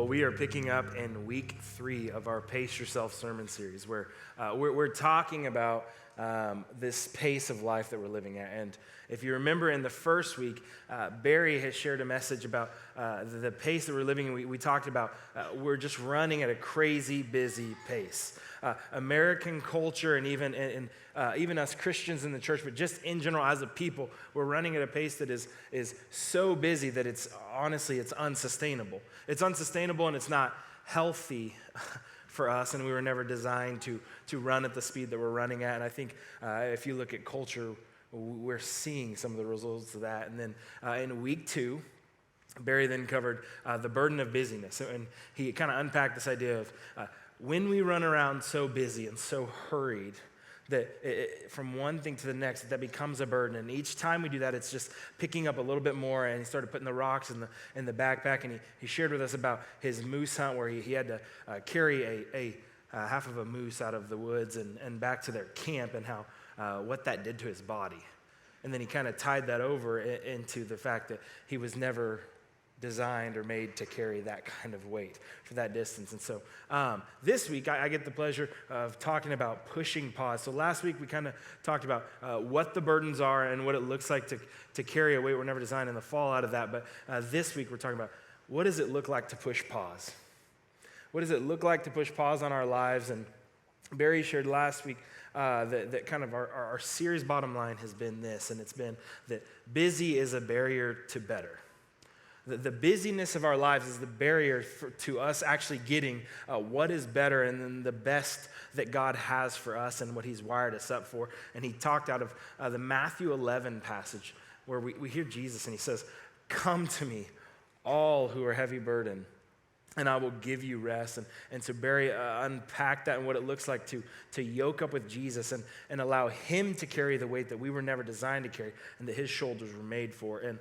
Well, we are picking up in week 3 of our Pace Yourself sermon series, where we're talking about this pace of life that we're living at. And if you remember in the first week, Barry has shared a message about the pace that we're living in. We talked about we're just running at a crazy busy pace. American culture and even us Christians in the church, but just in general as a people, we're running at a pace that is so busy that it's unsustainable. It's unsustainable and it's not healthy for us, and we were never designed to run at the speed that we're running at. And I think if you look at culture, we're seeing some of the results of that. And then in week 2, Barry then covered the burden of busyness. And he kind of unpacked this idea of when we run around so busy and so hurried that from one thing to the next, that becomes a burden. And each time we do that, it's just picking up a little bit more. And he started putting the rocks in the backpack. And he shared with us about his moose hunt where he had to carry a half of a moose out of the woods and back to their camp, and how what that did to his body. And then he kind of tied that over into the fact that he was never designed or made to carry that kind of weight for that distance. And so this week, I get the pleasure of talking about pushing pause. So last week, we kind of talked about what the burdens are and what it looks like to carry a weight we're never designed and the fallout of that. But this week, we're talking about what does it look like to push pause? What does it look like to push pause on our lives? And Barry shared last week that kind of our series bottom line has been this, and it's been that busy is a barrier to better. The busyness of our lives is the barrier to us actually getting what is better and then the best that God has for us and what he's wired us up for. And he talked out of the Matthew 11 passage where we hear Jesus and he says, "Come to me, all who are heavy burdened, and I will give you rest." And so Barry unpacked that and what it looks like to yoke up with Jesus and allow him to carry the weight that we were never designed to carry and that his shoulders were made for. And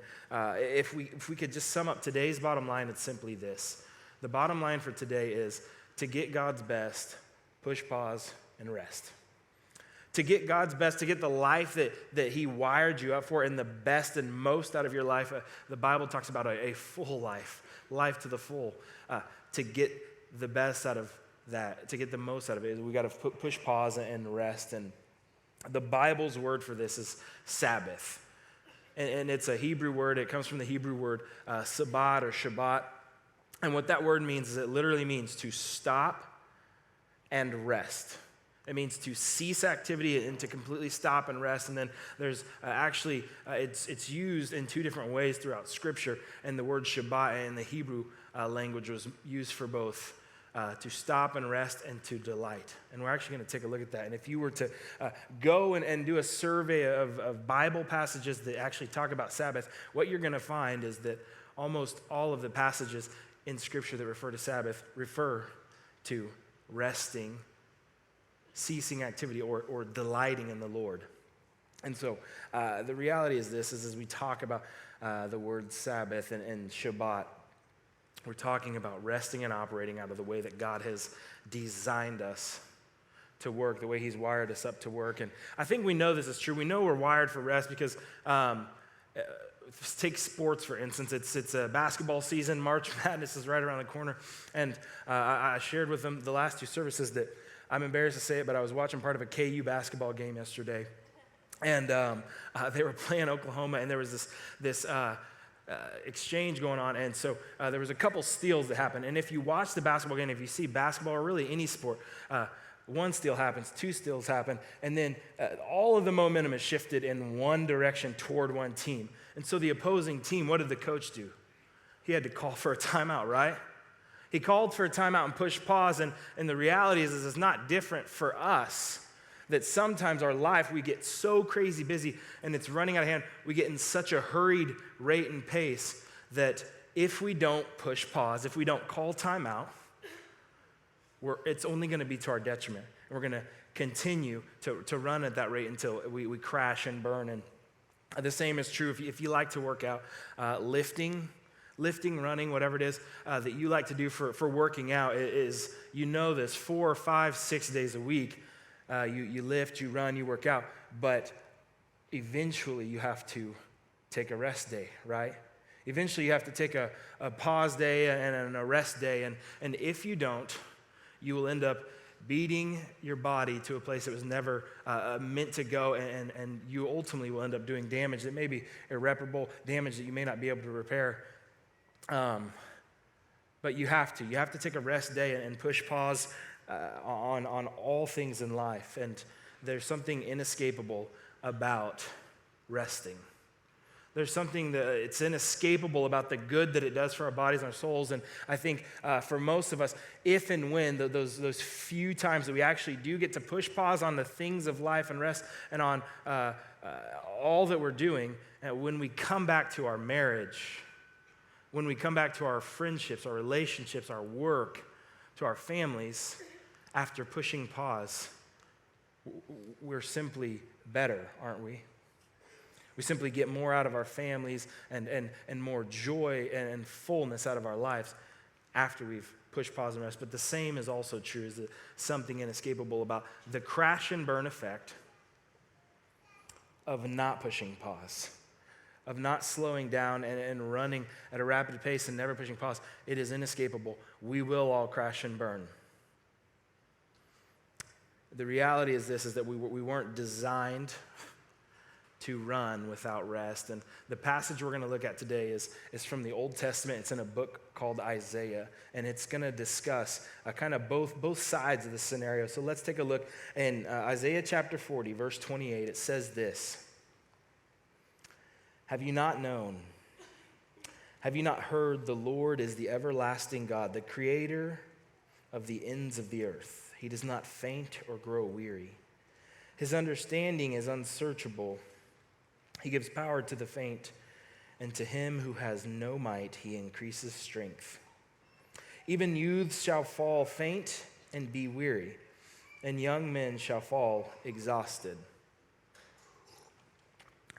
if we could just sum up today's bottom line, it's simply this. The bottom line for today is to get God's best, push pause, and rest. To get God's best, to get the life that he wired you up for and the best and most out of your life. The Bible talks about a full life to the full. To get the best out of that, to get the most out of it, we got to push pause and rest. And the Bible's word for this is Sabbath. And it's a Hebrew word. It comes from the Hebrew word Sabbat or Shabbat. And what that word means is it literally means to stop and rest. It means to cease activity and to completely stop and rest. And then there's it's used in 2 different ways throughout Scripture. And the word Shabbat in the Hebrew language was used for both to stop and rest and to delight. And we're actually going to take a look at that. And if you were to go and do a survey of Bible passages that actually talk about Sabbath, what you're going to find is that almost all of the passages in Scripture that refer to Sabbath refer to resting, ceasing activity, or delighting in the Lord. And so the reality is this, is as we talk about the word Sabbath and Shabbat, we're talking about resting and operating out of the way that God has designed us to work, the way he's wired us up to work. And I think we know this is true. We know we're wired for rest because take sports, for instance. It's a basketball season. March Madness is right around the corner. And I shared with them the last 2 services that I'm embarrassed to say it, but I was watching part of a KU basketball game yesterday. And they were playing Oklahoma, and there was this exchange going on. And so there was a couple steals that happened. And if you watch the basketball game, if you see basketball or really any sport, 1 steal happens, 2 steals happen, and then all of the momentum is shifted in one direction toward one team. And so the opposing team, what did the coach do? He had to call for a timeout, right? He called for a timeout and pushed pause, and the reality is it's not different for us, that sometimes our life, we get so crazy busy and it's running out of hand. We get in such a hurried rate and pace that if we don't push pause, if we don't call timeout, it's only going to be to our detriment. And we're going to continue to run at that rate until we crash and burn. And the same is true if you like to work out, lifting, running, whatever it is that you like to do for working out is, you know this, 4, 5, 6 days a week, you lift, you run, you work out, but eventually you have to take a rest day, right? Eventually, you have to take a pause day and a rest day. And if you don't, you will end up beating your body to a place it was never meant to go. And you ultimately will end up doing damage that may be irreparable, damage that you may not be able to repair. But you have to. You have to take a rest day and push pause on all things in life. And there's something inescapable about resting. There's something that it's inescapable about the good that it does for our bodies and our souls. And I think for most of us, if and when those few times that we actually do get to push pause on the things of life and rest and on all that we're doing, when we come back to our marriage, when we come back to our friendships, our relationships, our work, to our families, after pushing pause, we're simply better, aren't we? We simply get more out of our families and more joy and fullness out of our lives after we've pushed pause and rest. But the same is also true, is that something inescapable about the crash and burn effect of not pushing pause, of not slowing down and running at a rapid pace and never pushing pause. It is inescapable. We will all crash and burn. The reality is this, is that we weren't designed to run without rest. And the passage we're going to look at today is from the Old Testament. It's in a book called Isaiah, and it's going to discuss kind of both sides of the scenario. So let's take a look in Isaiah chapter 40, verse 28. It says this: "Have you not known? Have you not heard? The Lord is the everlasting God, the creator of the ends of the earth. He does not faint or grow weary. His understanding is unsearchable. He gives power to the faint, and to him who has no might, he increases strength. Even youths shall fall faint and be weary, and young men shall fall exhausted."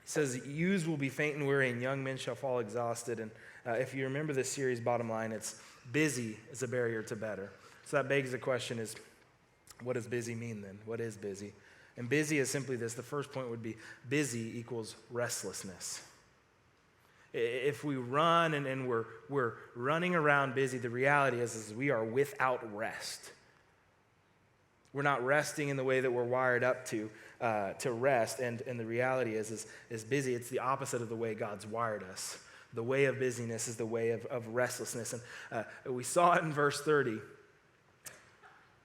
He says, youths will be faint and weary, and young men shall fall exhausted. And if you remember this series, bottom line, it's busy is a barrier to better. So that begs the question is, what does busy mean then? What is busy? And busy is simply this. The first point would be busy equals restlessness. If we run and we're running around busy, the reality is we are without rest. We're not resting in the way that we're wired up to rest. And the reality is busy. It's the opposite of the way God's wired us. The way of busyness is the way of restlessness. And we saw it in verse 30.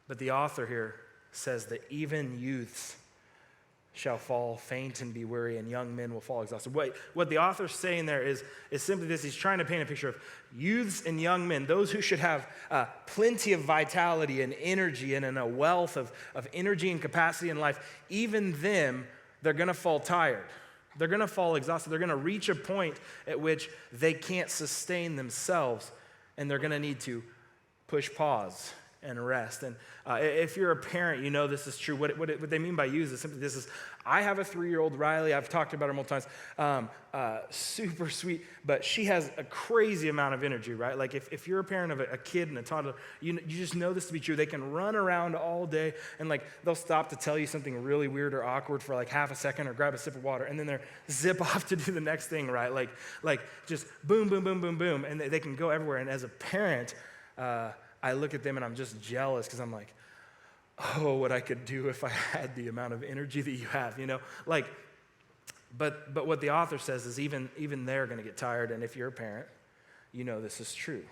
But the author here says that even youths shall fall faint and be weary, and young men will fall exhausted. What the author's saying there is simply this. He's trying to paint a picture of youths and young men, those who should have plenty of vitality and energy and a wealth of energy and capacity in life. Even them, they're going to fall tired. They're going to fall exhausted. They're going to reach a point at which they can't sustain themselves, and they're going to need to push pause and rest. And if you're a parent, you know this is true. What they mean by use is simply this is, I have a 3-year-old, Riley. I've talked about her multiple times. Super sweet, but she has a crazy amount of energy, right? Like if you're a parent of a kid and a toddler, you just know this to be true. They can run around all day, and like they'll stop to tell you something really weird or awkward for like half a second or grab a sip of water, and then they're zip off to do the next thing, right? Like just boom, boom, boom, boom, boom, and they can go everywhere. And as a parent, I look at them and I'm just jealous because I'm like, oh, what I could do if I had the amount of energy that you have, you know? Like, but what the author says is even they're going to get tired, and if you're a parent, you know this is true.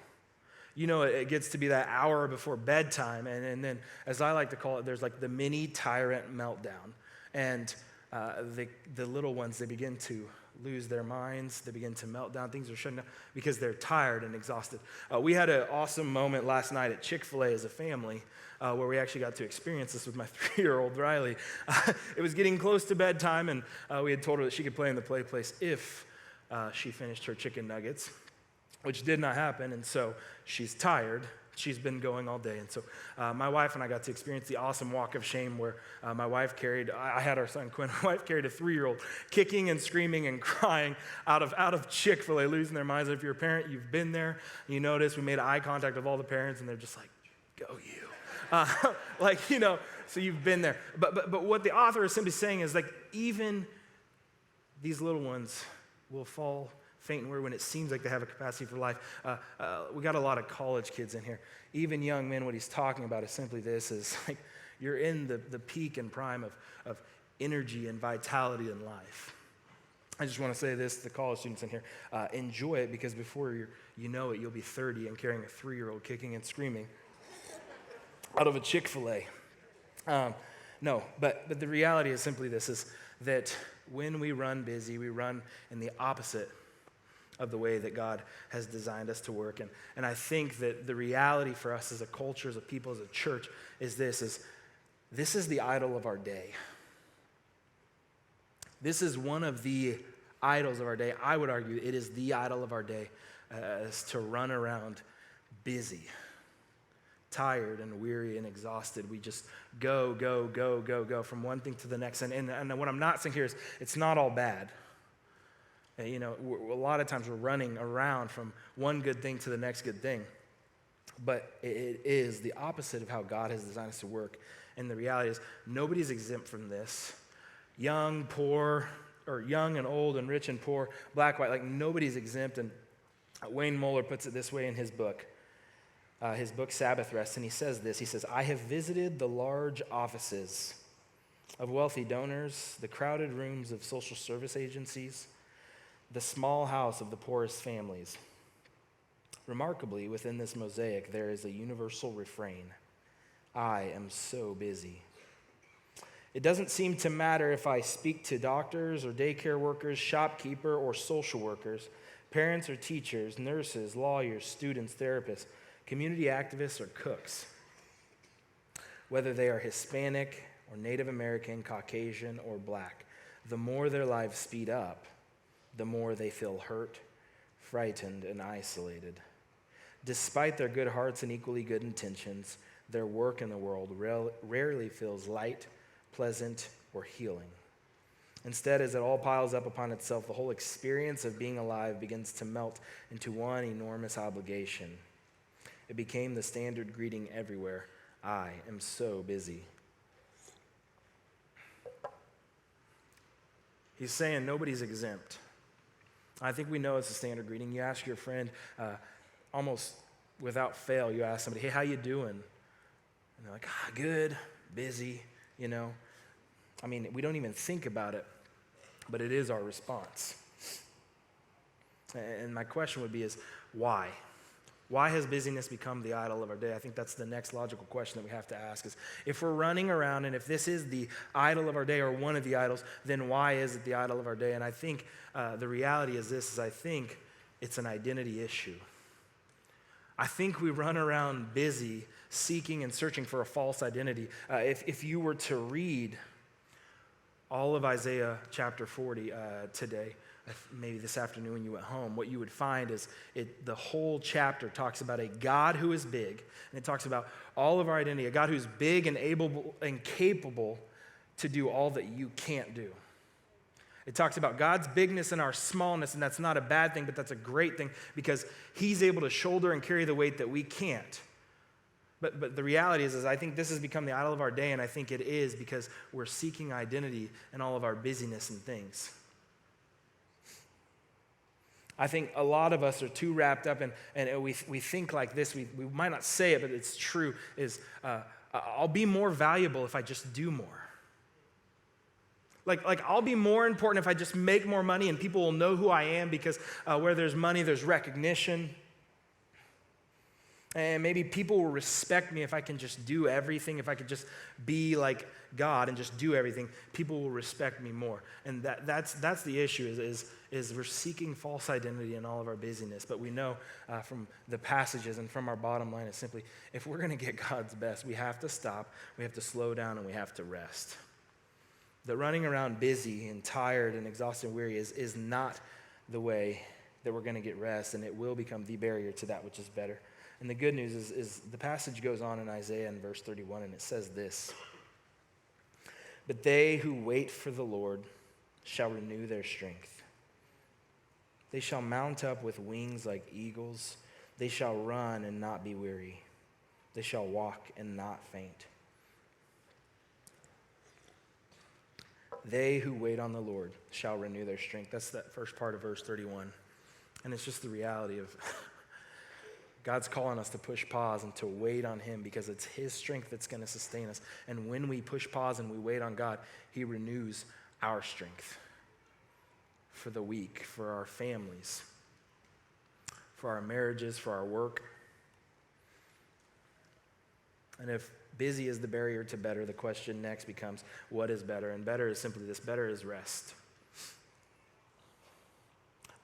You know it gets to be that hour before bedtime, and then, as I like to call it, there's like the mini tyrant meltdown. And the little ones, they begin to lose their minds. They begin to melt down. Things are shutting down because they're tired and exhausted. We had an awesome moment last night at Chick-fil-A as a family where we actually got to experience this with my 3-year-old Riley. It was getting close to bedtime, and we had told her that she could play in the play place if she finished her chicken nuggets, which did not happen, and so she's tired. She's been going all day. And so my wife and I got to experience the awesome walk of shame where my wife carried, I had our son Quinn, my wife carried a 3-year-old kicking and screaming and crying out of Chick-fil-A, losing their minds. If you're a parent, you've been there. You notice we made eye contact with all the parents, and they're just like, go you. Like, you know, so you've been there. But what the author is simply saying is like, even these little ones will fall faint word when it seems like they have a capacity for life. We got a lot of college kids in here. Even young men, what he's talking about is simply this, is like you're in the peak and prime of energy and vitality in life. I just want to say this to the college students in here. Enjoy it, because before you know it, you'll be 30 and carrying a 3-year-old kicking and screaming out of a Chick-fil-A. No, but the reality is simply this, is that when we run busy, we run in the opposite of the way that God has designed us to work. And I think that the reality for us as a culture, as a people, as a church, is this is the idol of our day. This is one of the idols of our day. I would argue it is the idol of our day, is to run around busy, tired and weary and exhausted. We just go from one thing to the next. And what I'm not saying here is it's not all bad. You know, a lot of times we're running around from one good thing to the next good thing. But it is the opposite of how God has designed us to work. And the reality is nobody's exempt from this. Young, poor, or young and old and rich and poor, black, white, like nobody's exempt. And Wayne Muller puts it this way in his book Sabbath Rest, and he says this. He says, I have visited the large offices of wealthy donors, the crowded rooms of social service agencies, the small house of the poorest families. Remarkably, within this mosaic, there is a universal refrain. I am so busy. It doesn't seem to matter if I speak to doctors or daycare workers, shopkeeper or social workers, parents or teachers, nurses, lawyers, students, therapists, community activists, or cooks. Whether they are Hispanic or Native American, Caucasian, or black, the more their lives speed up, the more they feel hurt, frightened, and isolated. Despite their good hearts and equally good intentions, their work in the world rarely feels light, pleasant, or healing. Instead, as it all piles up upon itself, the whole experience of being alive begins to melt into one enormous obligation. It became the standard greeting everywhere. I am so busy. He's saying nobody's exempt. I think we know it's a standard greeting. You ask your friend, almost without fail, you ask somebody, hey, how you doing? And they're like, good, busy, you know. I mean, we don't even think about it, but it is our response. And my question would be is, why? Why has busyness become the idol of our day? I think that's the next logical question that we have to ask is, if we're running around and if this is the idol of our day or one of the idols, then why is it the idol of our day? And I think the reality is this, is I think it's an identity issue. I think we run around busy, seeking and searching for a false identity. If you were to read all of Isaiah chapter 40 today, maybe this afternoon when you went home, what you would find is the whole chapter talks about a God who is big, and it talks about all of our identity, a God who's big and able and capable to do all that you can't do. It talks about God's bigness and our smallness, and that's not a bad thing, but that's a great thing because he's able to shoulder and carry the weight that we can't. But the reality is I think this has become the idol of our day, and I think it is because we're seeking identity in all of our busyness and things. I think a lot of us are too wrapped up, and we think like this. We might not say it, but it's true, is I'll be more valuable if I just do more. Like I'll be more important if I just make more money, and people will know who I am because where there's money, there's recognition. And maybe people will respect me if I can just do everything. If I could just be like God and just do everything, people will respect me more. And that's the issue is we're seeking false identity in all of our busyness. But we know from the passages and from our bottom line is simply, if we're going to get God's best, we have to stop, we have to slow down, and we have to rest. That running around busy and tired and exhausted and weary is not the way that we're going to get rest, and it will become the barrier to that which is better. And the good news is the passage goes on in Isaiah in verse 31, and it says this: But they who wait for the Lord shall renew their strength. They shall mount up with wings like eagles. They shall run and not be weary. They shall walk and not faint. They who wait on the Lord shall renew their strength. That's that first part of verse 31. And it's just the reality of God's calling us to push pause and to wait on him because it's his strength that's going to sustain us. And when we push pause and we wait on God, he renews our strength for the week, for our families, for our marriages, for our work. And if busy is the barrier to better, the question next becomes, what is better? And better is simply this: better is rest.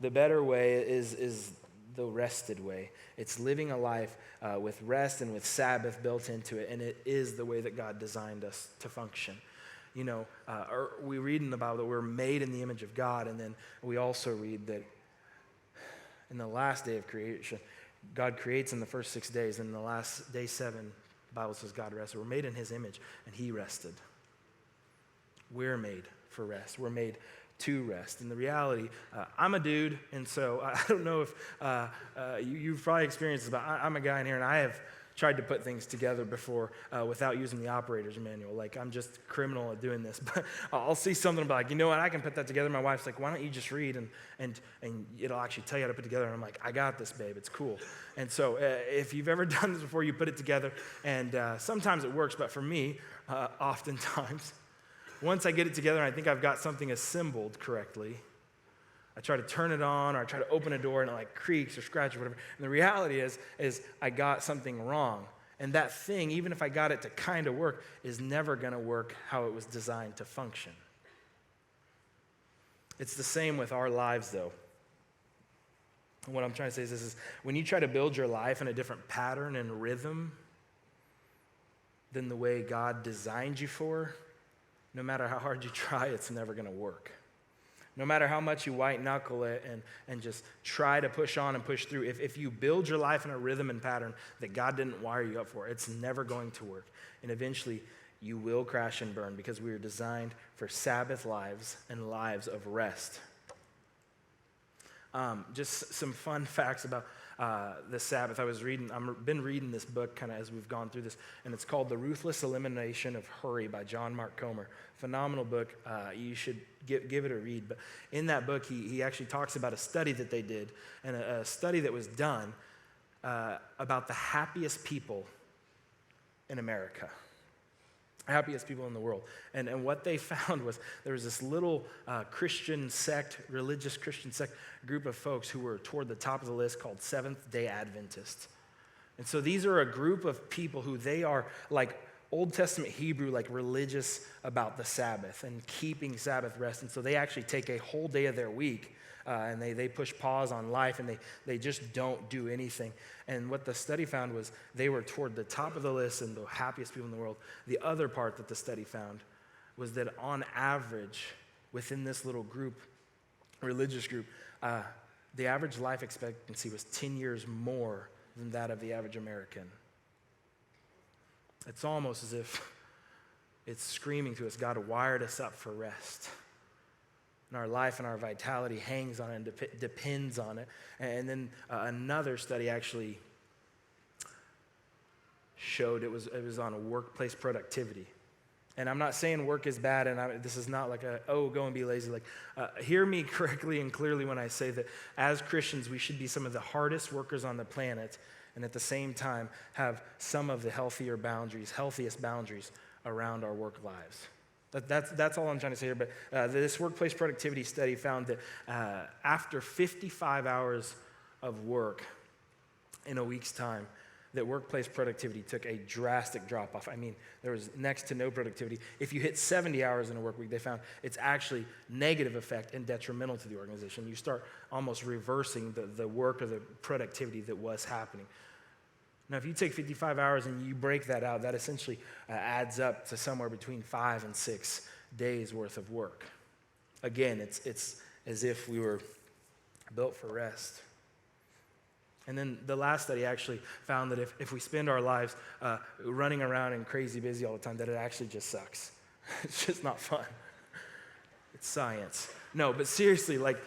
The better way is the rested way. It's living a life with rest and with Sabbath built into it, and it is the way that God designed us to function. You know, we read in the Bible that we're made in the image of God, and then we also read that in the last day of creation, God creates in the first 6 days, and in the last day 7, the Bible says God rested. We're made in his image, and he rested. We're made for rest. We're made to rest. And the reality, I'm a dude, and so I don't know if you've probably experienced this, but I'm a guy in here, and I have tried to put things together before without using the operator's manual. Like, I'm just criminal at doing this. But I'll see something and be like, you know what, I can put that together. My wife's like, why don't you just read and it'll actually tell you how to put it together. And I'm like, I got this, babe. It's cool. And so if you've ever done this before, you put it together. And sometimes it works, but for me, oftentimes, once I get it together and I think I've got something assembled correctly, I try to turn it on, or I try to open a door and it like creaks or scratches or whatever. And the reality is I got something wrong. And that thing, even if I got it to kind of work, is never going to work how it was designed to function. It's the same with our lives, though. And what I'm trying to say is this: is when you try to build your life in a different pattern and rhythm than the way God designed you for, no matter how hard you try, it's never going to work. No matter how much you white knuckle it and just try to push on and push through, if you build your life in a rhythm and pattern that God didn't wire you up for, it's never going to work. And eventually, you will crash and burn because we are designed for Sabbath lives and lives of rest. Just some fun facts about the Sabbath. I've been reading this book kind of as we've gone through this, and it's called The Ruthless Elimination of Hurry by John Mark Comer. Phenomenal book. You should give it a read. But in that book, he actually talks about a study that they did, and a study that was done about the happiest people in America. Happiest people in the world. And what they found was there was this little Christian sect, religious Christian sect group of folks who were toward the top of the list called Seventh-day Adventists. And so these are a group of people who they are like Old Testament Hebrew, like religious about the Sabbath and keeping Sabbath rest. And so they actually take a whole day of their week and they push pause on life, and they just don't do anything. And what the study found was they were toward the top of the list and the happiest people in the world. The other part that the study found was that on average, within this little group, religious group, the average life expectancy was 10 years more than that of the average American. It's almost as if it's screaming to us, God wired us up for rest. And our life and our vitality hangs on it and depends on it. And then another study actually showed it was on workplace productivity. And I'm not saying work is bad, and this is not like go and be lazy. Like, hear me correctly and clearly when I say that as Christians, we should be some of the hardest workers on the planet, and at the same time have some of the healthiest boundaries around our work lives. That's all I'm trying to say here. But this workplace productivity study found that after 55 hours of work in a week's time, that workplace productivity took a drastic drop off. I mean, there was next to no productivity. If you hit 70 hours in a work week, they found it's actually negative effect and detrimental to the organization. You start almost reversing the work or the productivity that was happening. Now, if you take 55 hours and you break that out, that essentially adds up to somewhere between 5 and 6 days worth of work. Again, it's as if we were built for rest. And then the last study actually found that if we spend our lives running around and crazy busy all the time, that it actually just sucks. It's just not fun. It's science. No, but seriously, like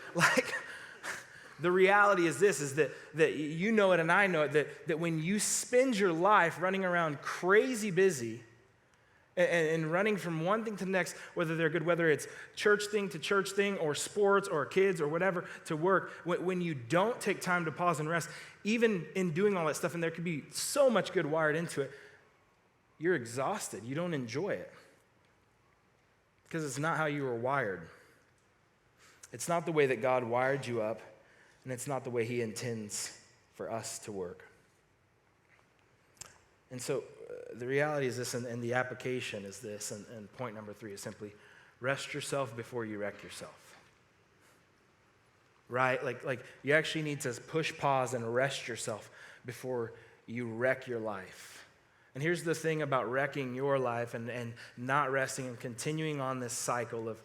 the reality is this, is that you know it and I know it, that when you spend your life running around crazy busy, And running from one thing to the next, whether they're good, whether it's church thing, or sports, or kids, or whatever, to work, when you don't take time to pause and rest, even in doing all that stuff, and there could be so much good wired into it, you're exhausted. You don't enjoy it. Because it's not how you were wired. It's not the way that God wired you up, and it's not the way he intends for us to work. And so the reality is this, and the application is this, and point number 3 is simply rest yourself before you wreck yourself. Right? Like you actually need to push pause and rest yourself before you wreck your life. And here's the thing about wrecking your life and not resting and continuing on this cycle of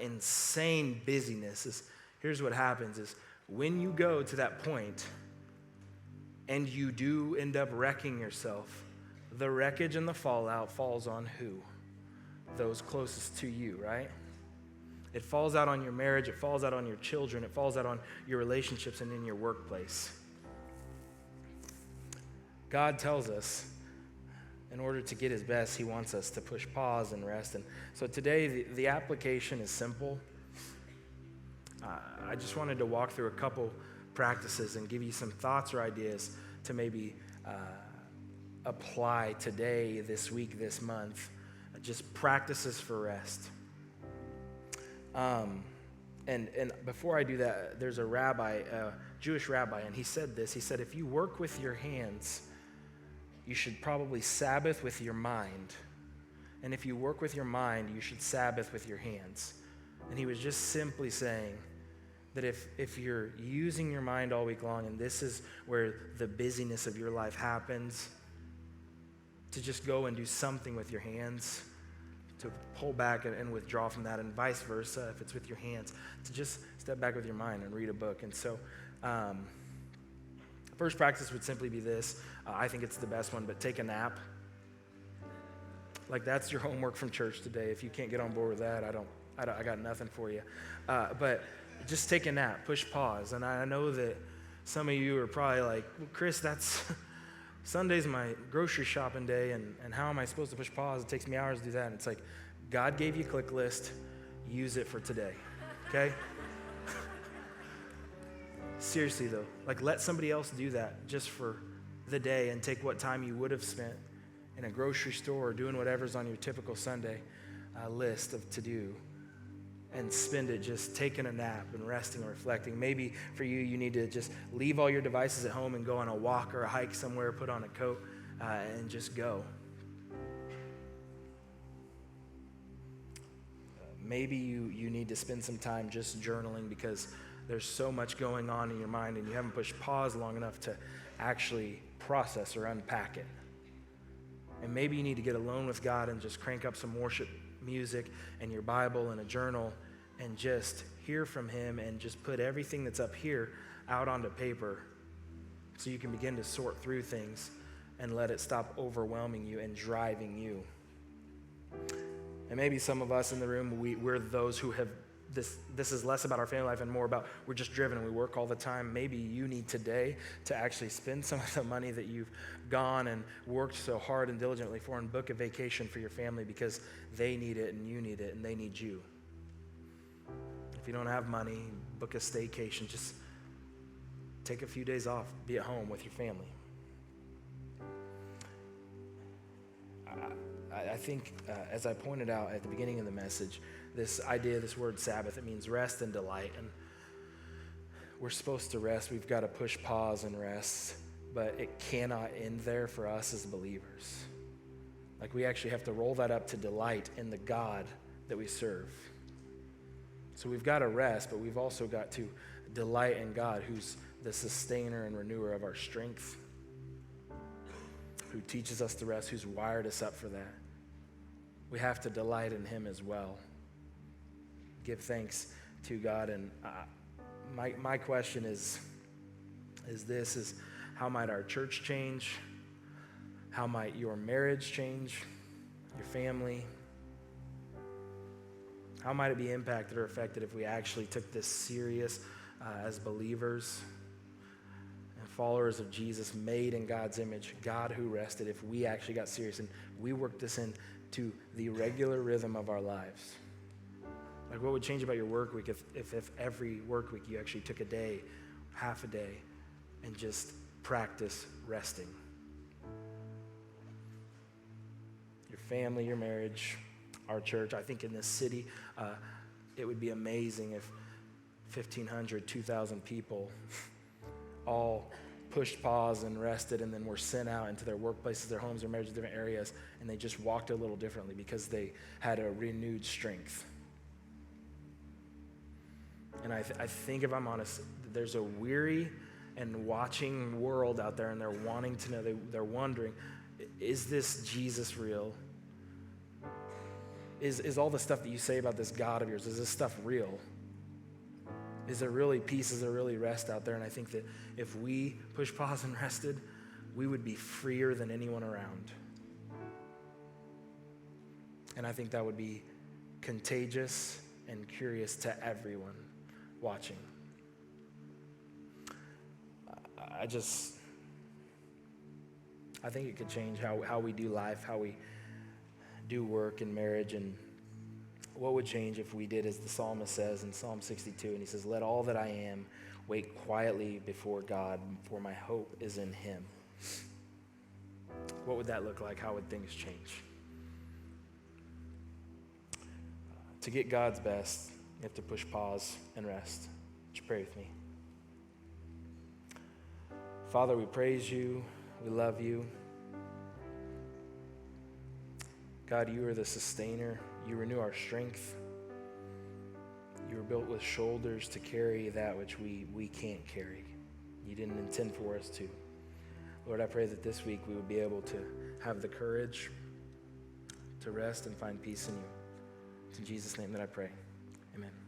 insane busyness is, here's what happens is when you go to that point and you do end up wrecking yourself, the wreckage and the fallout falls on who? Those closest to you, right? It falls out on your marriage, it falls out on your children, it falls out on your relationships and in your workplace. God tells us in order to get his best, he wants us to push pause and rest. And so today, the application is simple. I just wanted to walk through a couple practices and give you some thoughts or ideas to maybe apply today, this week, this month. Just practices for rest. And before I do that, there's a rabbi, a Jewish rabbi, and he said this. He said, if you work with your hands, you should probably Sabbath with your mind. And if you work with your mind, you should Sabbath with your hands. And he was just simply saying that if you're using your mind all week long, and this is where the busyness of your life happens, to just go and do something with your hands, to pull back and withdraw from that, and vice versa, if it's with your hands, to just step back with your mind and read a book. And so, first practice would simply be this. I think it's the best one, but take a nap. Like that's your homework from church today. If you can't get on board with that, I got nothing for you. But just take a nap, push pause. And I know that some of you are probably like, well, Chris, that's Sunday's my grocery shopping day, and how am I supposed to push pause? It takes me hours to do that. And it's like, God gave you a click list. Use it for today, okay? Seriously, though, like let somebody else do that just for the day and take what time you would have spent in a grocery store or doing whatever's on your typical Sunday list of to-do and spend it just taking a nap and resting and reflecting. Maybe for you, you need to just leave all your devices at home and go on a walk or a hike somewhere, put on a coat, and just go. Maybe you need to spend some time just journaling because there's so much going on in your mind and you haven't pushed pause long enough to actually process or unpack it. And maybe you need to get alone with God and just crank up some worship music and your Bible and a journal and just hear from him and just put everything that's up here out onto paper so you can begin to sort through things and let it stop overwhelming you and driving you. And maybe some of us in the room, we're those who have this is less about our family life and more about we're just driven and we work all the time. Maybe you need today to actually spend some of the money that you've gone and worked so hard and diligently for and book a vacation for your family because they need it and you need it and they need you. If you don't have money, book a staycation. Just take a few days off. Be at home with your family. I think, as I pointed out at the beginning of the message, this idea, this word Sabbath, it means rest and delight. And we're supposed to rest. We've got to push pause and rest. But it cannot end there for us as believers. Like we actually have to roll that up to delight in the God that we serve. So we've got to rest, but we've also got to delight in God, who's the sustainer and renewer of our strength, who teaches us to rest, who's wired us up for that. We have to delight in him as well. Give thanks to God. And my question is how might our church change? How might your marriage change? Your family? How might it be impacted or affected if we actually took this serious as believers and followers of Jesus, made in God's image, God who rested, if we actually got serious and we worked this in to the regular rhythm of our lives. Like, what would change about your work week if every work week you actually took a day, half a day, and just practice resting? Your family, your marriage, our church. I think in this city, it would be amazing if 1,500, 2,000 people all pushed pause and rested, and then were sent out into their workplaces, their homes, their marriages, different areas, and they just walked a little differently because they had a renewed strength. And I think, if I'm honest, there's a weary and watching world out there, and they're wanting to know, they're wondering, is this Jesus real? Is all the stuff that you say about this God of yours, is this stuff real? Is there really peace? Is there really rest out there? And I think that if we push pause and rested, we would be freer than anyone around. And I think that would be contagious and curious to everyone watching. I think it could change how we do life, how we do work and marriage, and what would change if we did as the psalmist says in Psalm 62, and he says, "Let all that I am wait quietly before God, for my hope is in him." What would that look like? How would things change? To get God's best, you have to push pause and rest. Would you pray with me? Father, we praise you. We love you. God, you are the sustainer. You renew our strength. You were built with shoulders to carry that which we can't carry. You didn't intend for us to. Lord, I pray that this week we would be able to have the courage to rest and find peace in you. It's in Jesus' name that I pray. Amen.